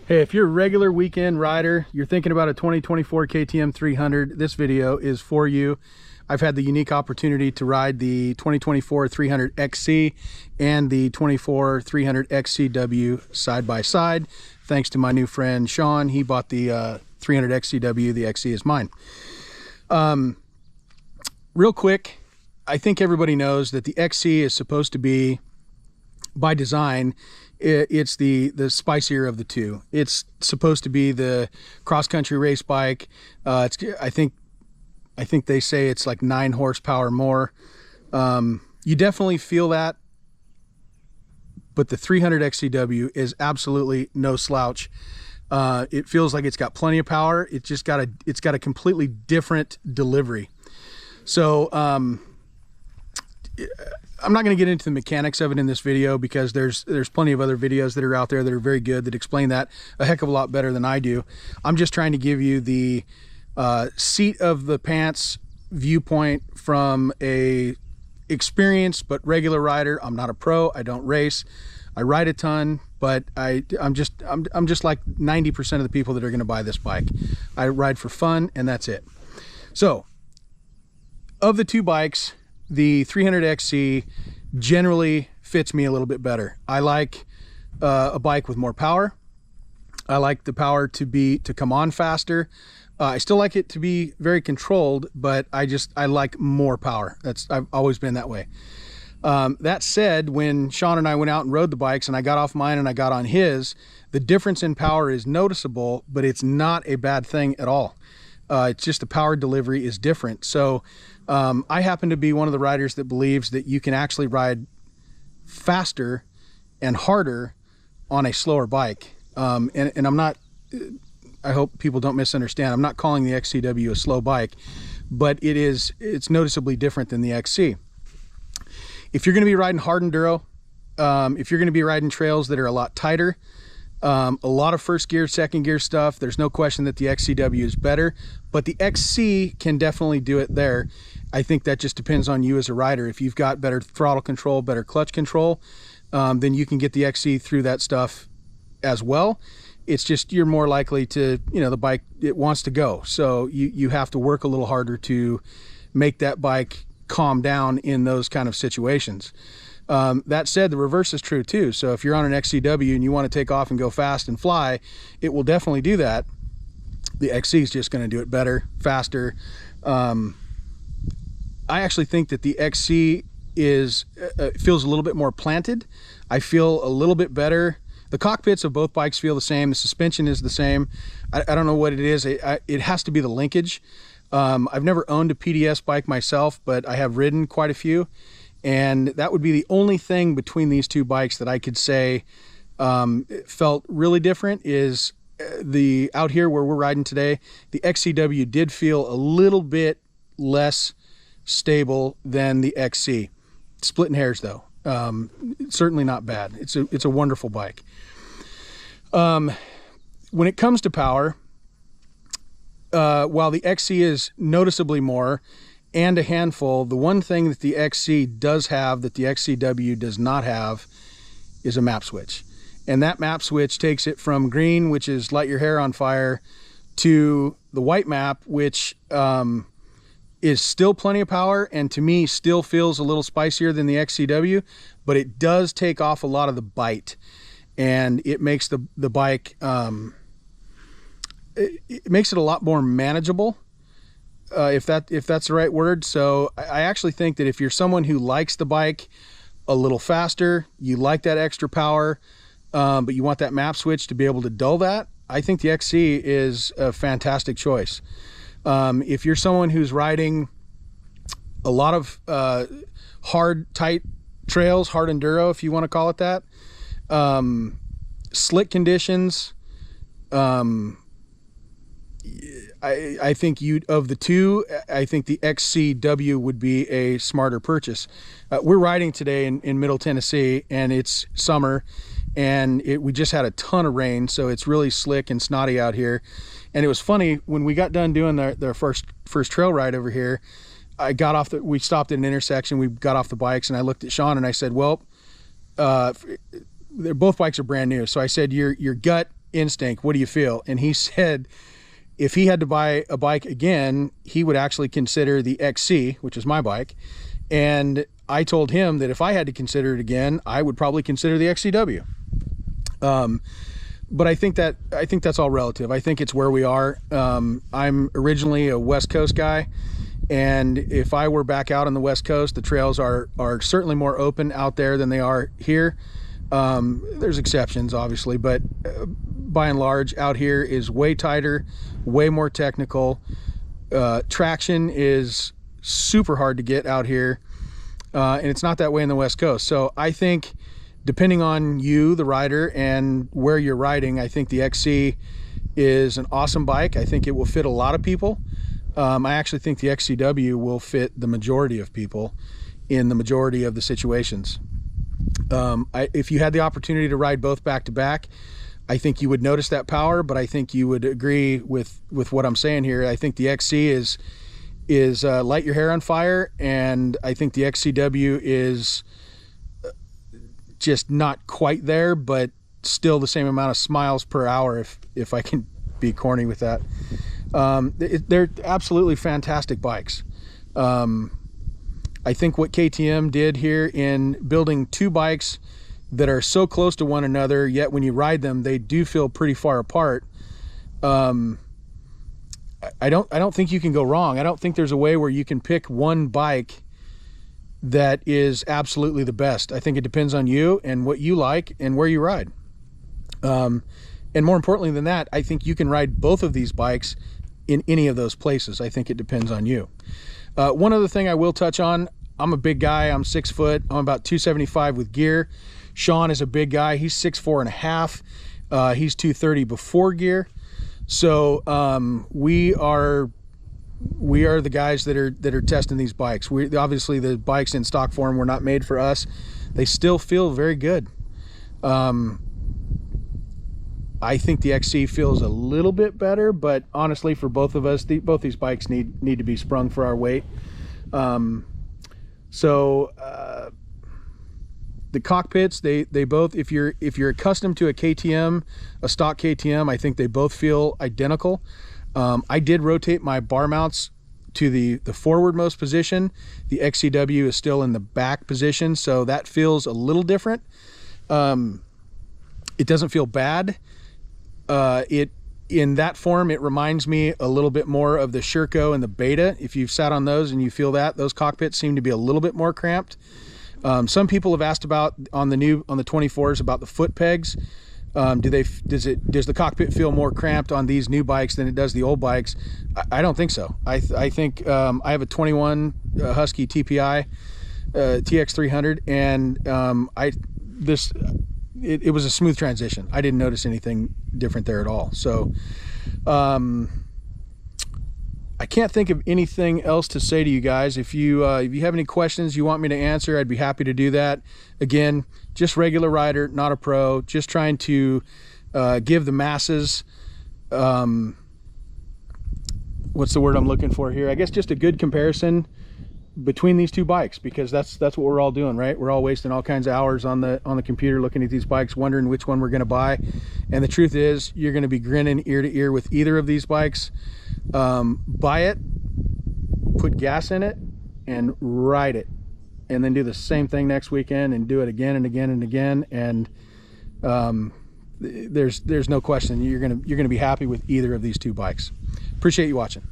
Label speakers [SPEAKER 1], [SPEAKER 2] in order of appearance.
[SPEAKER 1] Hey, if you're a regular weekend rider, you're thinking about a 2024 KTM 300, this video is for you. I've had the unique opportunity to ride the 2024 300 XC and the 24 300 XCW side by side. Thanks to my new friend Sean, he bought the 300 XCW, the XC is mine. Real quick, I think everybody knows that the XC is supposed to be, by design, it's the spicier of the two. It's supposed to be the cross-country race bike. I think they say it's like 9 horsepower more. You definitely feel that, but the 300 XCW is absolutely no slouch. It feels like it's got plenty of power. It's got a completely different delivery. So I'm not going to get into the mechanics of it in this video because there's plenty of other videos that are out there that are very good that explain that a heck of a lot better than I do. I'm just trying to give you the seat of the pants viewpoint from a experienced but regular rider. I'm not a pro. I don't race. I ride a ton, but I'm just like 90% of the people that are going to buy this bike. I ride for fun, and that's it. So, of the two bikes, the 300 XC generally fits me a little bit better. I like a bike with more power. I like the power to come on faster. I still like it to be very controlled, but I like more power. I've always been that way. That said, when Sean and I went out and rode the bikes and I got off mine and I got on his, the difference in power is noticeable, but it's not a bad thing at all. It's just the power delivery is different. So I happen to be one of the riders that believes that you can actually ride faster and harder on a slower bike. And I'm not, I hope people don't misunderstand, I'm not calling the XCW a slow bike, but it's noticeably different than the XC. If you're going to be riding hard enduro, if you're going to be riding trails that are a lot tighter, a lot of first gear, second gear stuff, there's no question that the XCW is better, but the XC can definitely do it there. I think that just depends on you as a rider. If you've got better throttle control, better clutch control, then you can get the XC through that stuff as well. It's just you're more likely to, the bike, it wants to go. So you have to work a little harder to make that bike calm down in those kind of situations. That said, the reverse is true too. So if you're on an XCW and you want to take off and go fast and fly, it will definitely do that. The XC is just going to do it better, faster. I actually think that the XC feels a little bit more planted. I feel a little bit better. The cockpits of both bikes feel the same. The suspension is the same. I don't know what it is. It has to be the linkage. I've never owned a PDS bike myself, but I have ridden quite a few. And that would be the only thing between these two bikes that I could say felt really different is out here where we're riding today, the XCW did feel a little bit less stable than the XC. Splitting hairs though. Certainly not bad. It's a wonderful bike. When it comes to power, while the XC is noticeably more and a handful, the one thing that the XC does have that the XCW does not have is a map switch. And that map switch takes it from green, which is light your hair on fire, to the white map, which is still plenty of power and to me still feels a little spicier than the XCW, but it does take off a lot of the bite and it makes the bike, it makes it a lot more manageable. If that's the right word. So I actually think that if you're someone who likes the bike a little faster, you like that extra power, but you want that map switch to be able to dull that, I think the XC is a fantastic choice. If you're someone who's riding a lot of hard, tight trails, hard enduro, if you want to call it that, slick conditions, I think of the two, I think the XCW would be a smarter purchase. We're riding today in Middle Tennessee and it's summer and we just had a ton of rain, so it's really slick and snotty out here. And it was funny when we got done doing their first trail ride over here. We stopped at an intersection, we got off the bikes and I looked at Sean and I said, well, both bikes are brand new. So I said, your gut instinct, what do you feel? And he said if he had to buy a bike again, he would actually consider the XC, which is my bike. And I told him that if I had to consider it again, I would probably consider the XCW. But I think that's all relative. I think it's where we are. I'm originally a West Coast guy, and if I were back out on the West Coast, the trails are certainly more open out there than they are here. There's exceptions, obviously, but by and large, out here is way tighter, way more technical. Traction is super hard to get out here, and it's not that way in the West Coast. So I think, depending on you, the rider, and where you're riding, I think the XC is an awesome bike. I think it will fit a lot of people. I actually think the XCW will fit the majority of people in the majority of the situations. If you had the opportunity to ride both back to back, I think you would notice that power, but I think you would agree with what I'm saying here. I think the XC is light your hair on fire, and I think the XCW is just not quite there, but still the same amount of smiles per hour, if I can be corny with that. They're absolutely fantastic bikes. I think what KTM did here in building two bikes that are so close to one another, yet when you ride them, they do feel pretty far apart. I don't think you can go wrong. I don't think there's a way where you can pick one bike that is absolutely the best. I think it depends on you and what you like and where you ride. And more importantly than that, I think you can ride both of these bikes in any of those places. I think it depends on you. One other thing I will touch on, I'm a big guy. I'm 6 foot. I'm about 275 with gear. Sean is a big guy. He's 6'4.5". He's 230 before gear. So we are the guys that are testing these bikes. Obviously the bikes in stock form were not made for us. They still feel very good. I think the XC feels a little bit better, but honestly, for both of us, both these bikes need to be sprung for our weight. The cockpits, they both, if you're accustomed to a KTM, a stock KTM, I think they both feel identical. I did rotate my bar mounts to the forwardmost position. The XCW is still in the back position, so that feels a little different. It doesn't feel bad. In that form, it reminds me a little bit more of the Sherco and the Beta. If you've sat on those and you feel that, those cockpits seem to be a little bit more cramped. Some people have asked about on the 24s about the foot pegs. Does the cockpit feel more cramped on these new bikes than it does the old bikes? I don't think so. I think I have a 21 Husky TPI TX300, and it was a smooth transition. I didn't notice anything different there at all. So I can't think of anything else to say to you guys. If you have any questions you want me to answer, I'd be happy to do that. Again, just regular rider, not a pro, just trying to give the masses, what's the word I'm looking for here? I guess just a good comparison between these two bikes, because that's what we're all doing, right? We're all wasting all kinds of hours on the computer looking at these bikes, wondering which one we're going to buy. And the truth is, you're going to be grinning ear to ear with either of these bikes. Buy it, put gas in it, and ride it, and then do the same thing next weekend and do it again and again and again. And there's no question you're gonna be happy with either of these two bikes. Appreciate you watching.